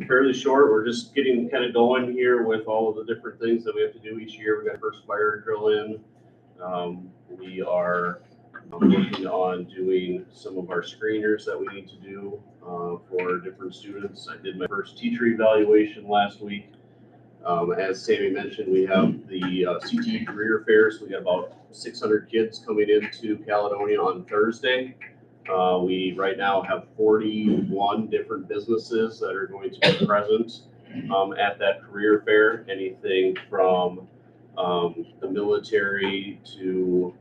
fairly short. We're just getting kind of going here with all of the different things that we have to do each year. We got first fire drill in. We are working on doing some of our screeners that we need to do for different students. I did my first teacher evaluation last week. As Sammy mentioned, we have the CTE career fairs. We got about 600 kids coming into Caledonia on Thursday. We right now have 41 different businesses that are going to be present at that career fair. Anything from the military to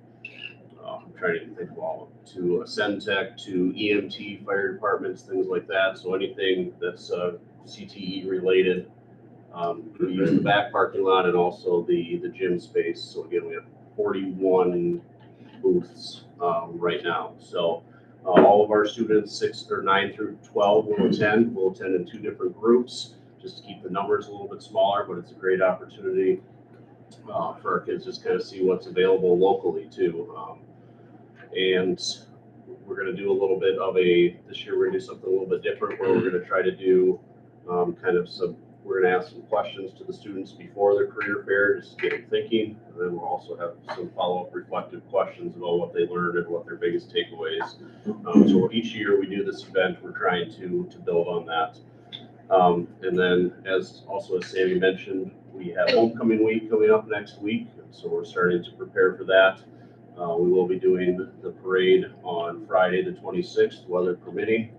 I'm trying to think of all of them, to Ascentech, to EMT, fire departments, things like that. So anything that's CTE related. We use the back parking lot and also the gym space. So again, we have 41 booths right now. So all of our students, 9 through 12, will attend. We'll attend in 2 different groups just to keep the numbers a little bit smaller, but it's a great opportunity for our kids just kind of see what's available locally too. And we're going to do a little bit of this year we're going to do something a little bit different where we're going to try to do we're going to ask some questions to the students before their career fair, just to get them thinking. And then we'll also have some follow-up reflective questions about what they learned and what their biggest takeaways. So each year we do this event, we're trying to build on that. And then as Sammy mentioned, we have homecoming week coming up next week. So we're starting to prepare for that. We will be doing the parade on Friday the 26th, weather permitting.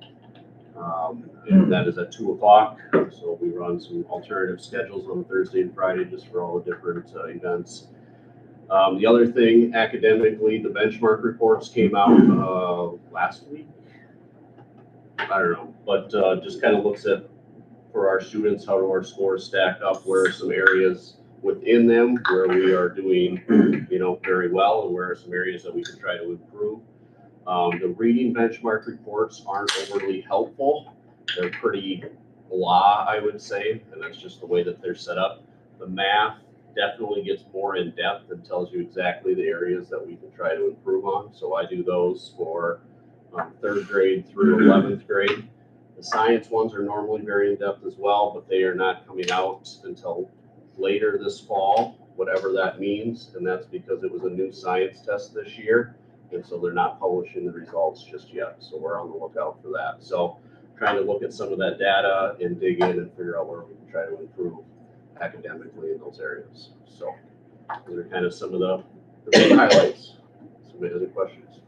And that is at 2 o'clock. So we run some alternative schedules on Thursday and Friday just for all the different events. The other thing, academically, the benchmark reports came out last week. I don't know, but just kind of looks at for our students, how do our scores stack up, where are some areas within them where we are doing, very well, and where are some areas that we can try to improve. The reading benchmark reports aren't overly helpful. They're pretty blah, I would say, and that's just the way that they're set up. The math definitely gets more in depth and tells you exactly the areas that we can try to improve on. So I do those for 3rd grade through 11th grade. The science ones are normally very in depth as well, but they are not coming out until later this fall, whatever that means. And that's because it was a new science test this year. And so they're not publishing the results just yet. So we're on the lookout for that. So trying to look at some of that data and dig in and figure out where we can try to improve academically in those areas. So those are kind of some of the big highlights. Some other questions?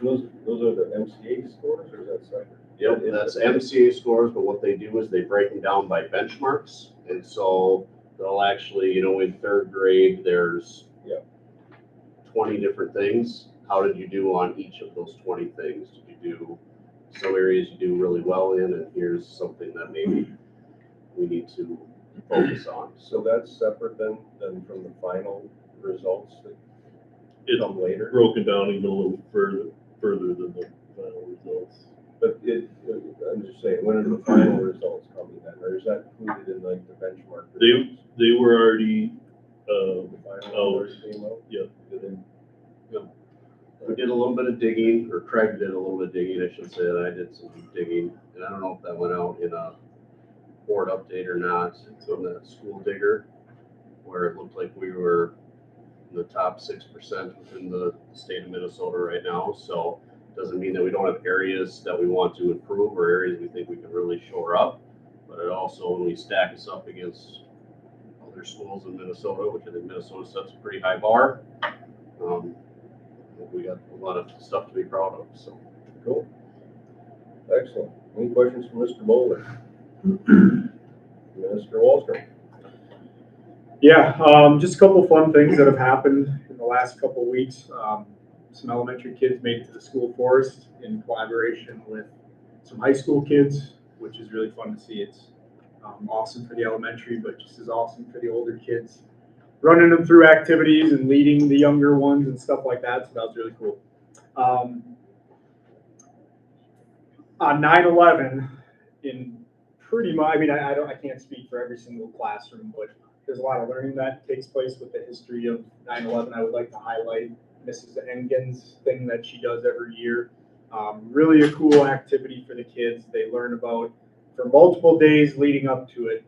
Those are the MCA scores, or is that separate? Yep, that's MCA scores, but what they do is they break them down by benchmarks. And so they'll actually, in 3rd grade, there's 20 different things. How did you do on each of those 20 things? Did you do some areas you do really well in, and here's something that maybe we need to focus on. So that's separate than from the final results that come later? Broken down even a little further than the final results. But I'm just saying, when are the final results coming then, or is that included in like the benchmark results? They were already The final numbers came out? Yeah. We did a little bit of digging, or Craig did a little bit of digging, I should say, that I did some digging, and I don't know if that went out in a board update or not. It's on that School Digger, where it looked like we were in the top 6% within the state of Minnesota right now. So it doesn't mean that we don't have areas that we want to improve or areas we think we can really shore up. But it also, when we stack us up against other schools in Minnesota, which I think Minnesota sets a pretty high bar, we got a lot of stuff to be proud of. So Cool. Excellent. Any questions for Mr. Bowler? Mr. Wallstrom? Yeah, just a couple fun things that have happened in the last couple of weeks. Some elementary kids made it to the school forest in collaboration with some high school kids, which is really fun to see. It's awesome for the elementary, but just as awesome for the older kids. Running them through activities and leading the younger ones and stuff like that, so that was really cool. On 9/11, in pretty much, I can't speak for every single classroom, but there's a lot of learning that takes place with the history of 9/11. I would like to highlight Mrs. Engen's thing that she does every year. Really a cool activity for the kids. They learn about for multiple days leading up to it,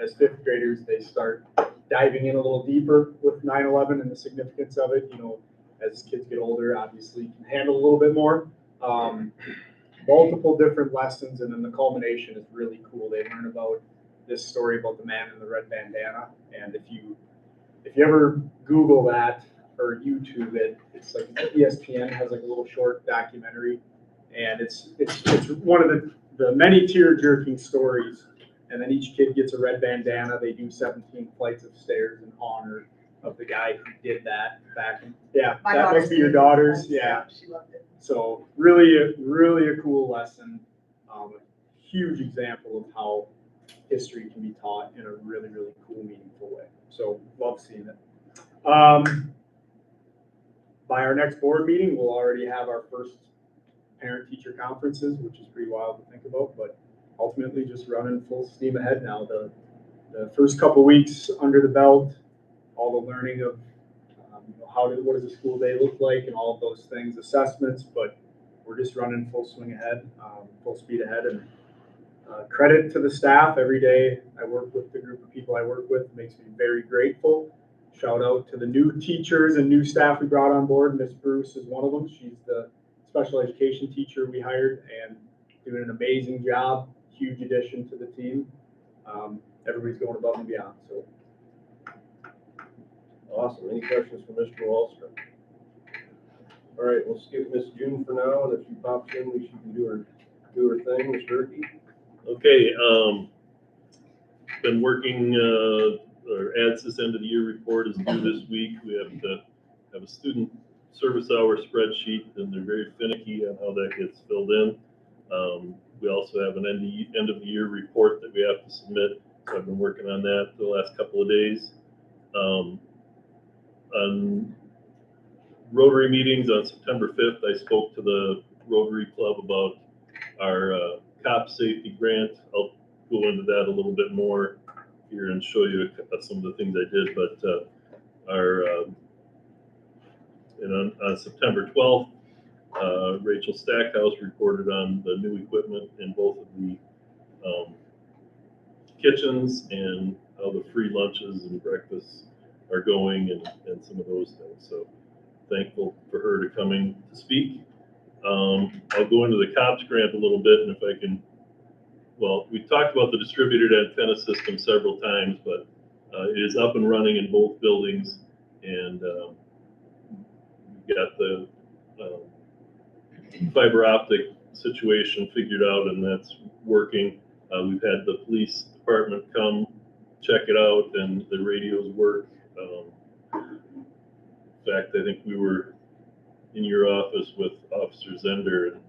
as fifth graders, they start diving in a little deeper with 9/11 and the significance of it. You know, as kids get older, obviously can handle a little bit more. Multiple different lessons, and then the culmination is really cool. They learn about this story about the man in the red bandana, and if you ever Google that or YouTube it, it's like ESPN has like a little short documentary, and it's one of the many tear-jerking stories. And then each kid gets a red bandana. They do 17 flights of stairs in honor of the guy who did that back in, yeah, My that daughter must be your did daughter's, that, yeah. so she loved it. So really a cool lesson. A huge example of how history can be taught in a really cool, meaningful way. So love seeing it. By our next board meeting, we'll already have our first parent-teacher conferences, which is pretty wild to think about, but ultimately just running full steam ahead now. The first couple weeks under the belt, all the learning of what does a school day look like and all of those things, assessments, but we're just running full swing ahead, full speed ahead. And credit to the staff. Every day I work with the group of people I work with, makes me very grateful. Shout out to the new teachers and new staff we brought on board. Miss Bruce is one of them. She's the special education teacher we hired and doing an amazing job. Huge addition to the team. Everybody's going above and beyond. So Awesome. Any questions for Mr. Wallstrom? All right, we'll skip Miss June for now, and if she pops in, she can do her thing. Ms. Durkee? Okay, been working, our ADSIS end of the year report is due this week. We have to have a student service hour spreadsheet, and they're very finicky on how that gets filled in. We also have an end of the year report that we have to submit. So I've been working on that the last couple of days. On Rotary meetings on September 5th, I spoke to the Rotary Club about our cop safety grant. I'll go into that a little bit more here and show you some of the things I did. But and on September 12th, Rachel Stackhouse reported on the new equipment in both of the kitchens and how the free lunches and breakfasts are going and some of those things. So thankful for her to coming to speak. I'll go into the COPS grant a little bit, and if I can, well, we talked about the distributed antenna system several times, but it is up and running in both buildings, and we got the fiber optic situation figured out, and that's working. We've had the police department come check it out, and the radios work. In fact, I think we were in your office with Officer Zender, and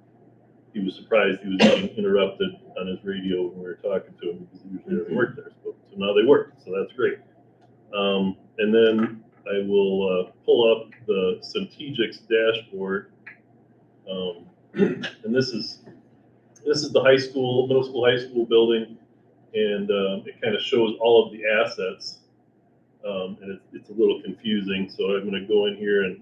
he was surprised he was getting interrupted on his radio when we were talking to him, because he usually doesn't work there. So now they work, so that's great. And then I will pull up the Centegix dashboard. And this is the high school, middle school, high school building, and it kind of shows all of the assets. And it's a little confusing, so I'm going to go in here and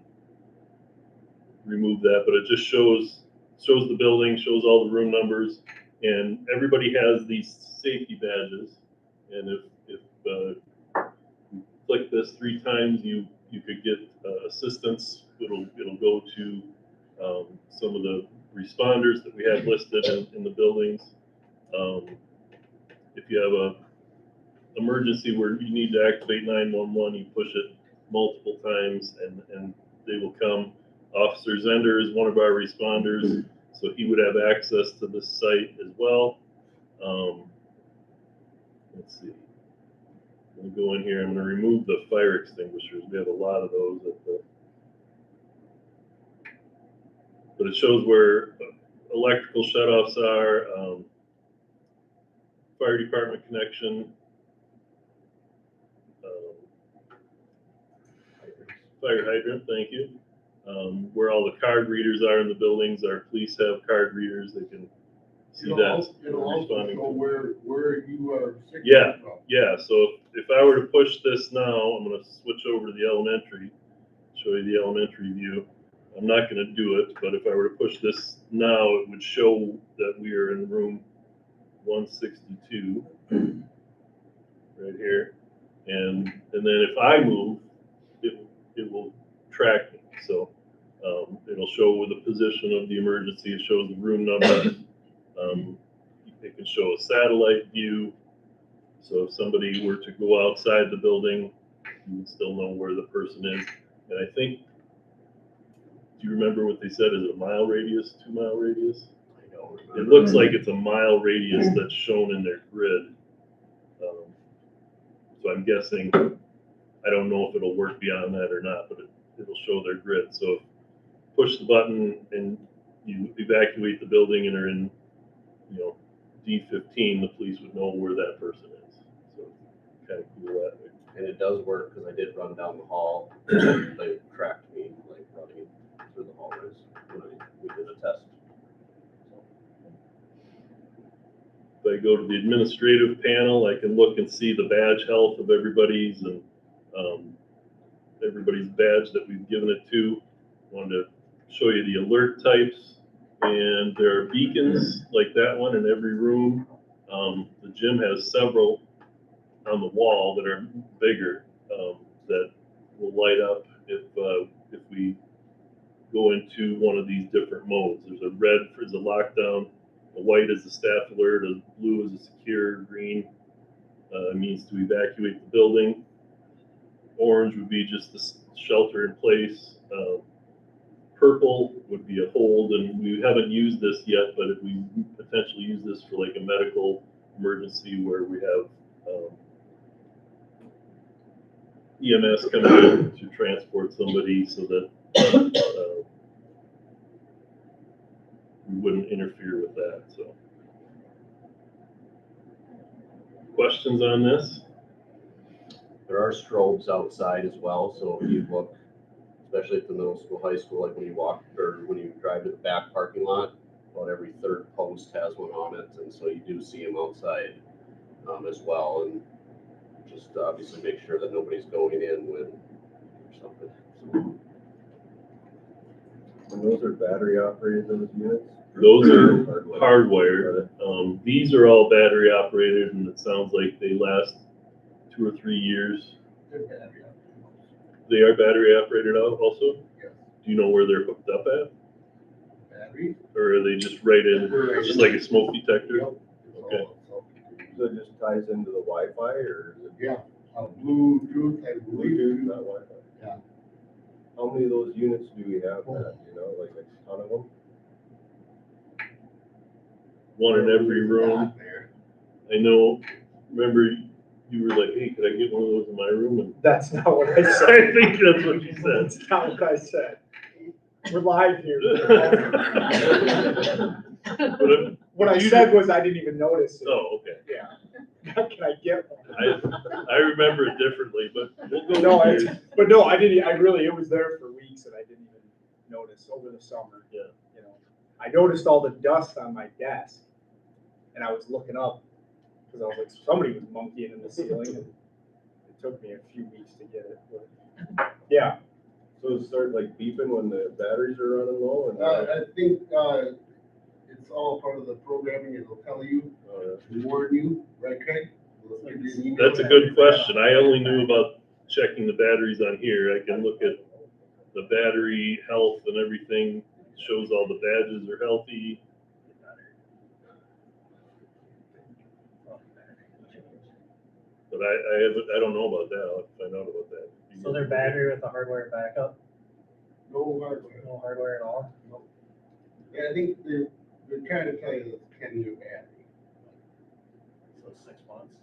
remove that. But it just shows the building, shows all the room numbers, and everybody has these safety badges. And if you click this 3 times, you could get assistance. It'll go to some of the responders that we have listed in the buildings. If you have a emergency where you need to activate 911, you push it multiple times and they will come. Officer Zender is one of our responders, so he would have access to this site as well. Let's see. I'm going to go in here. I'm going to remove the fire extinguishers. We have a lot of those but it shows where electrical shutoffs are, fire department connection, fire hydrant, thank you. Where all the card readers are in the buildings. Our police have card readers. They can see that. It'll also show where you are sick from. Yeah, so if I were to push this now, I'm going to switch over to the elementary, show you the elementary view. I'm not going to do it, but if I were to push this now, it would show that we are in room 162 right here. And then if I move, it will track me. So it'll show the position of the emergency. It shows the room number. It can show a satellite view. So if somebody were to go outside the building, you would still know where the person is. And I think, do you remember what they said? Is it a mile radius, 2 mile radius? I don't remember. It looks like it's a mile radius that's shown in their grid. So I'm guessing, I don't know if it'll work beyond that or not, but it'll show their grid. So if push the button and you evacuate the building and are in, D15, the police would know where that person is. So kind of cool that way. And it does work, because I did run down the hall, they tracked me, like, running through the hallways when we did a test. If I go to the administrative panel, I can look and see the badge health of everybody's and everybody's badge that we've given it to. Wanted to show you the alert types, and there are beacons like that one in every room. The gym has several on the wall that are bigger that will light up if we go into one of these different modes. There's a red is a lockdown, a white is a staff alert, a blue is a secure, green means to evacuate the building. Orange would be just the shelter in place. Purple would be a hold, and we haven't used this yet, but if we potentially use this for like a medical emergency where we have EMS coming in to transport somebody so that we wouldn't interfere with that. So, questions on this? There are strobes outside as well, so if you look, especially at the middle school, high school, like when you walk, or when you drive to the back parking lot, about every third post has one on it, and so you do see them outside as well, and just obviously make sure that nobody's going in when something. So, And those are battery operated, those units? Those are hardwired. These are all battery operated, and it sounds like they last 2 or 3 years. They are battery operated also? Yes. Do you know where they're hooked up at? Battery? Or are they just right in, just like a smoke detector? Okay. So it just ties into the Wi-Fi, or is it Yeah, Bluetooth, I Bluetooth, believe. not Wi-Fi? Yeah. How many of those units do we have, that, like a ton of them? One in every room. Not there. I know, remember you were like, hey, could I get one of those in my room? And That's not what I I said. think that's what you said. That's not what I said. We're live here. But What I said was I didn't even notice it. oh, okay. Yeah. Can I get one? I remember it differently, but we'll go No, with yours. but no, I didn't, it was there for weeks and I didn't even notice over the summer. Yeah. I noticed all the dust on my desk and I was looking up because I was like, somebody was monkeying in the ceiling, and it took me a few weeks to get it. But, yeah. So it starts like beeping when the batteries are running low, and I think, it's all part of the programming, it'll tell you, warn you, right, Craig? It'll give you an email. That's a good question. I only knew about checking the batteries on here. I can look at the battery health and everything, shows all the badges are healthy. But I don't know about that. I'll have to find out about that. So their battery with the hardware backup, No hardware. no hardware at all? Yeah, I think they're trying to tell you it's 10-year battery. So 6 months.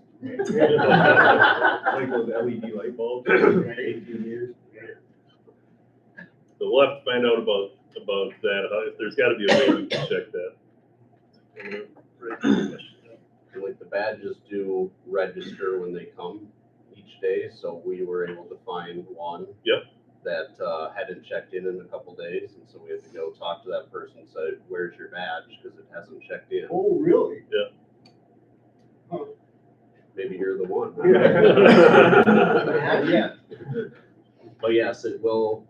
like those LED light bulbs, 18 years. So we'll have to find out about that. There's got to be a way we can check that. I'm gonna write this question down. And like the badges do register when they come each day, so we were able to find one. Yep. That hadn't checked in a couple days, and so we had to go talk to that person and say, where's your badge? Because it hasn't checked in. Oh, really? Maybe you're the one. Not yet. But yes, it will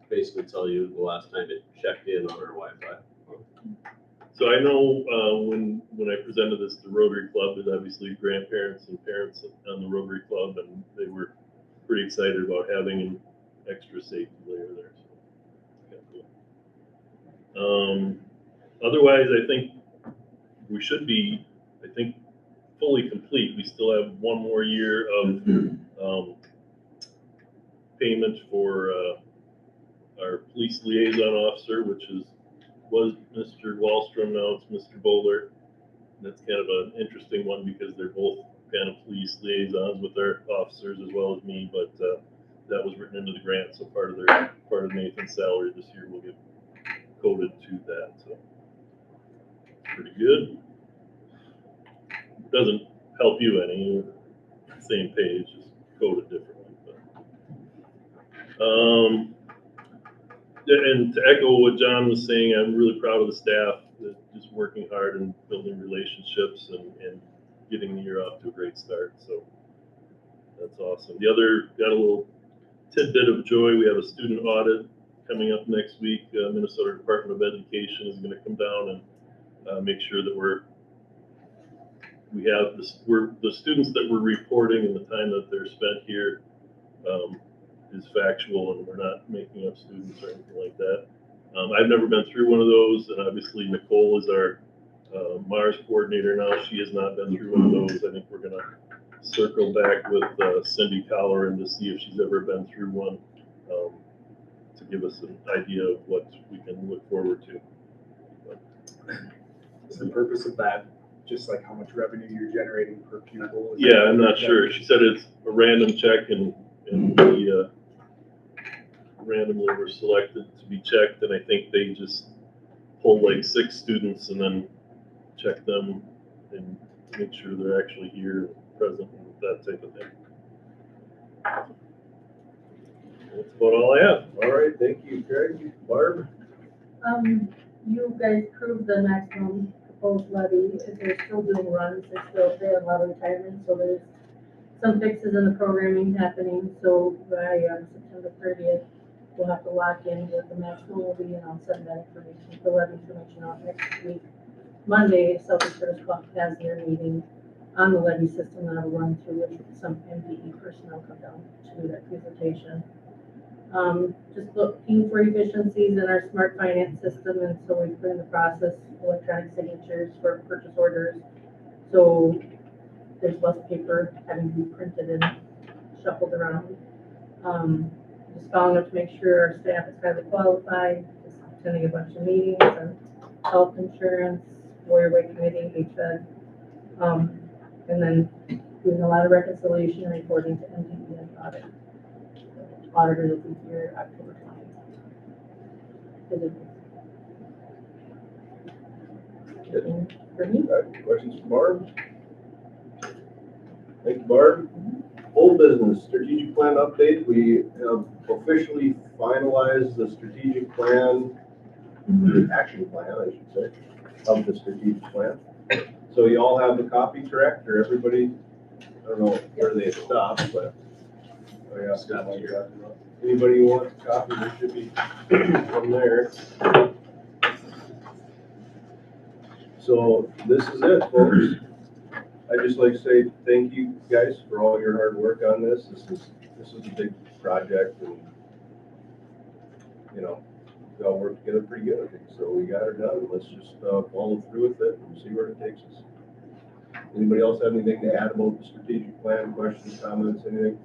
basically tell you the last time it checked in on our Wi-Fi. So I know, when I presented this to Rotary Club, there's obviously grandparents and parents on the Rotary Club, and they were pretty excited about having an extra safety layer there, so. Yeah, cool. Otherwise, I think we should be, fully complete. We still have one more year of, payment for, our police liaison officer, which was Mr. Wallstrom, now it's Mr. Bowler. That's kind of an interesting one because they're both kind of police liaisons with their officers as well as me, but that was written into the grant, so part of Nathan's salary this year will get coded to that, so pretty good. Doesn't help you any, same page, just coded differently, but. And to echo what John was saying, I'm really proud of the staff that just working hard and building relationships and getting the year off to a great start. So that's awesome. The other, got a little tidbit of joy. We have a student audit coming up next week. Minnesota Department of Education is going to come down and make sure that we have the students that we're reporting and the time that they're spent here is factual, and we're not making up students or anything like that. I've never been through one of those, and obviously Nicole is our Mars coordinator now. She has not been through one of those. I think we're going to circle back with Cindy Colleran to see if she's ever been through one, to give us an idea of what we can look forward to. Is the purpose of that just like how much revenue you're generating per pupil? Yeah, I'm not sure. She said it's a random check, and we randomly were selected to be checked, and I think they just pull like 6 students and then check them and make sure they're actually here, present, and that type of thing. That's about all I have. All right, thank you, Craig. Barb? You guys proved the maximum proposed levy. They're still doing runs, they have a lot of retirement, so there's some fixes in the programming happening, so by September 30th, we'll have to lock in what the maximum will be, and I'll send that information, the levy information out next week. Monday, Southern Service Club has their meeting on the levy system that I'll run through with some MDE personnel come down to do that presentation. Just looking for efficiencies in our smart finance system, and so we've put in the process electronic signatures for purchase orders. So there's less paper having to be printed and shuffled around. Just following up to make sure our staff is highly qualified, just attending a bunch of meetings and health insurance, Waterway Committee, HVED, and then doing a lot of reconciliation and reporting to MDE and audit. Auditor will be here October 20th. For me? Questions for Barb? Thank you, Barb. Old business, strategic plan update. We have officially finalized the strategic plan, the action plan, I should say, of the strategic plan. So you all have the copy, correct? Or everybody, I don't know where they stopped, but. Oh, yeah, Scott, anybody who wants a copy, there should be one there. So this is it, folks. I'd just like to say thank you guys for all your hard work on this. This is a big project, and you know, we all worked together pretty good, I think. So we got her done. Let's just follow through with it and see where it takes us. Anybody else have anything to add about the strategic plan? Questions, comments, anything?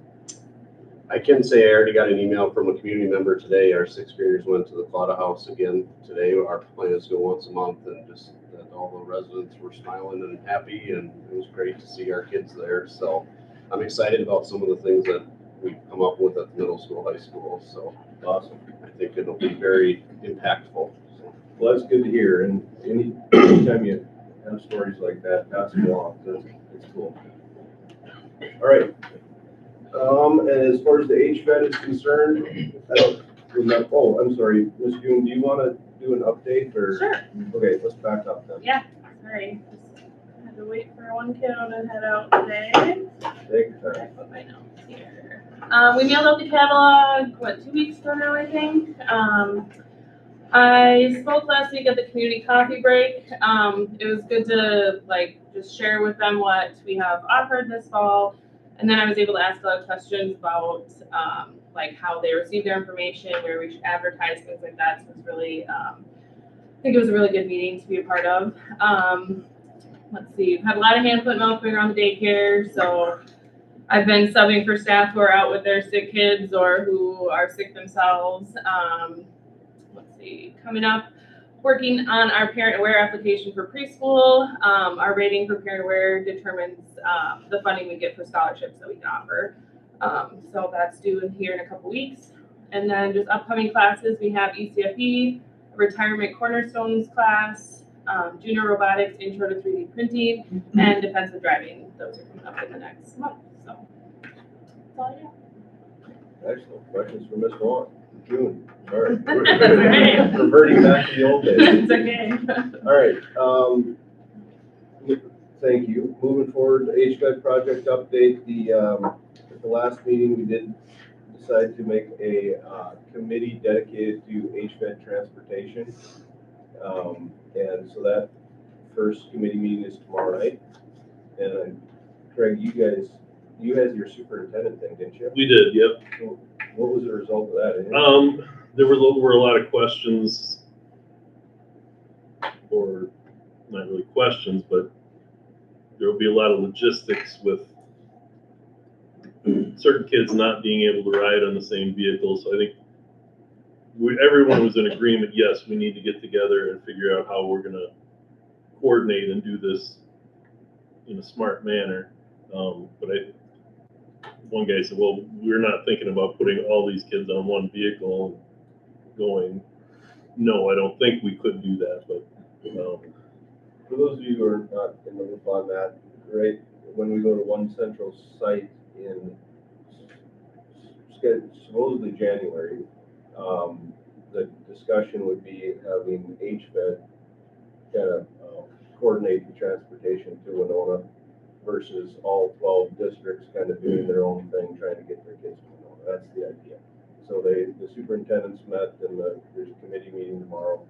I can say I already got an email from a community member today. Our 6th graders went to the Claudia House again today. Our plan is to go once a month, and just that all the residents were smiling and happy, and it was great to see our kids there. So I'm excited about some of the things that we've come up with at the middle school, high school. So Awesome. I think it'll be very impactful. So. Well, that's good to hear. And anytime you have stories like that, pass them along. That's cool. All right. And as far as the HVAC is concerned, I don't remember. Oh, I'm sorry, Ms. June, do you want to do an update or? Sure. Okay, let's back up then. Yeah, sorry. Just had to wait for one kiddo to head out today. Take your I time. put my notes here. We mailed out the catalog, 2 weeks ago now, I think. I spoke last week at the community coffee break. It was good to just share with them what we have offered this fall. And then I was able to ask a lot of questions about how they receive their information, where we should advertise, things like that. So it was really, I think it was a really good meeting to be a part of. Let's see, we've had a lot of hand, foot, mouth going around the daycare. So I've been subbing for staff who are out with their sick kids or who are sick themselves. Let's see, coming up, working on our Parent Aware application for preschool. Our rating for Parent Aware determines the funding we get for scholarships that we can offer. So that's due here in a couple weeks. And then just upcoming classes, we have ECFE, Retirement Cornerstones class, Junior Robotics, Intro to 3D Printing, and Defensive Driving. Those are coming up in the next month. So that's all I got. Excellent. Questions for Ms. Vaughn? June, sorry. That's okay. Reverting back to the old days. It's okay. All right, thank you. Moving forward, the HVAC project update. At the last meeting, we did decide to make a committee dedicated to HVAC transportation. And so that first committee meeting is tomorrow night. And Craig, you had your superintendent thing, didn't you? We did, yep. So what was the result of that? There were a lot of questions, or not really questions, but there will be a lot of logistics with certain kids not being able to ride on the same vehicle. So I think everyone was in agreement, yes, we need to get together and figure out how we're going to coordinate and do this in a smart manner. But one guy said, well, we're not thinking about putting all these kids on one vehicle and going. No, I don't think we could do that, but. For those of you who are not in the loop on that, right, when we go to one central site in supposedly January, the discussion would be having HVED kind of coordinate the transportation to Winona versus all 12 districts kind of doing their own thing, trying to get their kids to Winona. That's the idea. So the superintendents met, and there's a committee meeting tomorrow.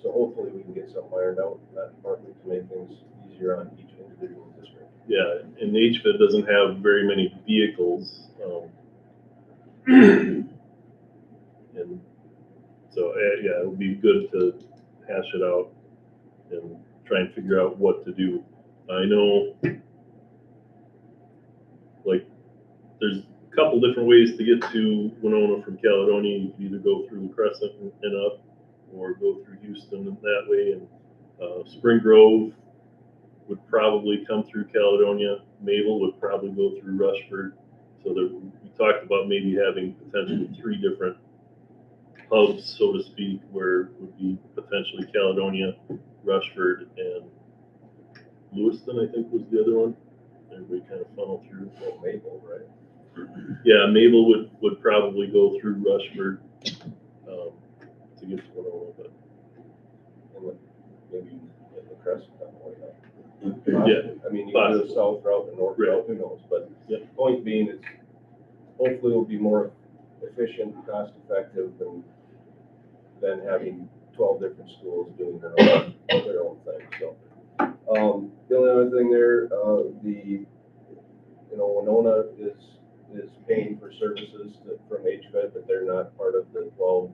So hopefully we can get something ironed out in that department to make things easier on each individual district. Yeah, and HVID doesn't have very many vehicles. And so, yeah, it would be good to hash it out and try and figure out what to do. I know, there's a couple different ways to get to Winona from Caledonia. You can either go through Crescent and up, or go through Houston that way. And Spring Grove would probably come through Caledonia. Mabel would probably go through Rushford. So we talked about maybe having potentially 3 different hubs, so to speak, where it would be potentially Caledonia, Rushford, and Lewiston, I think was the other one. Everybody kind of funnel through. Well, Maple, right? Yeah, Mabel would probably go through Rushford to get to Winona, but And maybe get the Crescent that way. yeah, I mean, you can do the south route and north route, who knows? But Yeah. the point being is, hopefully it'll be more efficient, cost effective than having 12 different schools doing their own thing. So, the only other thing there, Winona is paying for services from HVED, but they're not part of the 12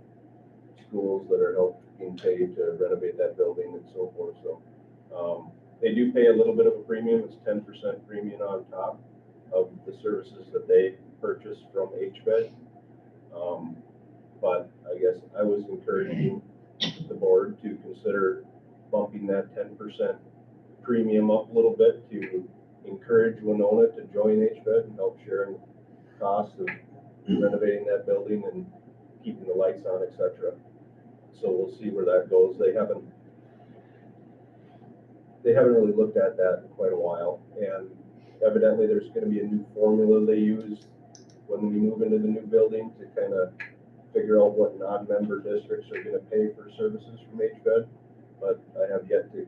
schools that are helping pay to renovate that building and so forth. So, they do pay a little bit of a premium. It's 10% premium on top of the services that they purchase from HVED. But I guess I was encouraging the board to consider bumping that 10% premium up a little bit to encourage Winona to join HVED and help share in the cost of renovating that building and keeping the lights on, etc. So we'll see where that goes. They haven't really looked at that in quite a while, and evidently there's going to be a new formula they use when we move into the new building to kind of figure out what non-member districts are going to pay for services from HVED, but I have yet to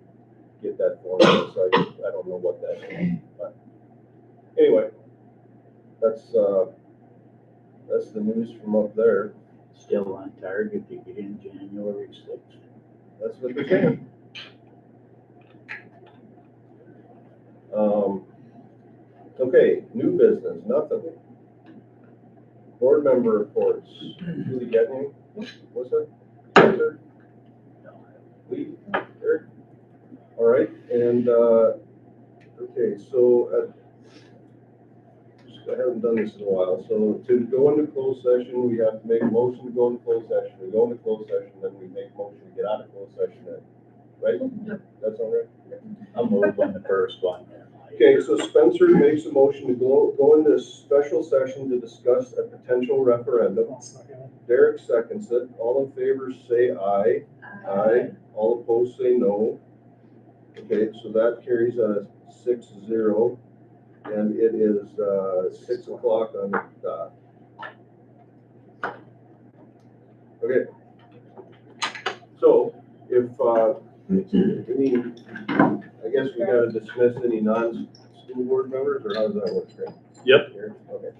get that formula, so I don't know what that is. But anyway, that's the news from up there. Still on target to get in January 6th. That's what they're saying. Okay, new business, nothing. Board member reports. Julie Getney, what's that? Spencer? Lee? Eric? All right, and, okay, so, I haven't done this in a while, so to go into closed session, we have to make a motion to go into closed session. We go into closed session, then we make a motion to get out of closed session then, right? That's all right? I'll move on the first one. Okay, so Spencer makes a motion to go into a special session to discuss a potential referendum. Derek seconds it. All in favor say aye. Aye. All opposed say no. Okay, so that carries a 6-0, and it is 6 o'clock on the dot. Okay. So if any, I guess we gotta dismiss any non-school board members, or how does that work, Craig? Yep. Okay.